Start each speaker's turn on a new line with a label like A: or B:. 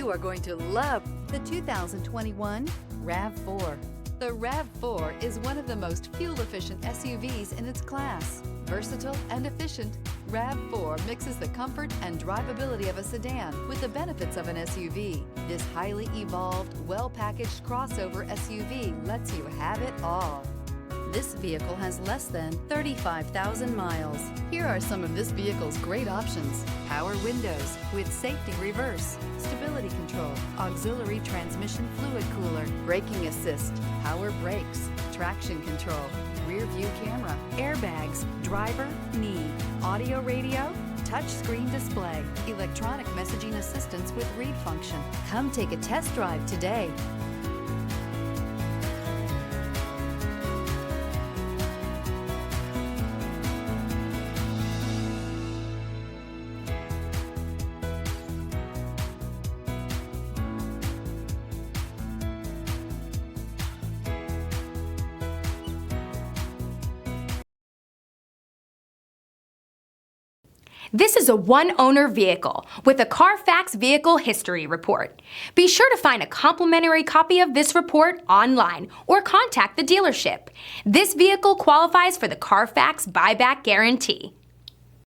A: You are going to love the 2021 RAV4. The RAV4 is one of the most fuel-efficient SUVs in its class. Versatile and efficient, RAV4 mixes the comfort and drivability of a sedan with the benefits of an SUV. This highly evolved, well-packaged crossover SUV lets you have it all. This vehicle has less than 35,000 miles. Here are some of this vehicle's great options: power windows with safety reverse, stability control, auxiliary transmission fluid cooler, braking assist, power brakes, traction control, rear view camera, airbags, driver, knee, audio radio, touchscreen display, electronic messaging assistance with read function. Come take a test drive today.
B: This is a one-owner vehicle with a CARFAX Vehicle History Report. Be sure to find a complimentary copy of this report online or contact the dealership. This vehicle qualifies for the CARFAX Buyback Guarantee.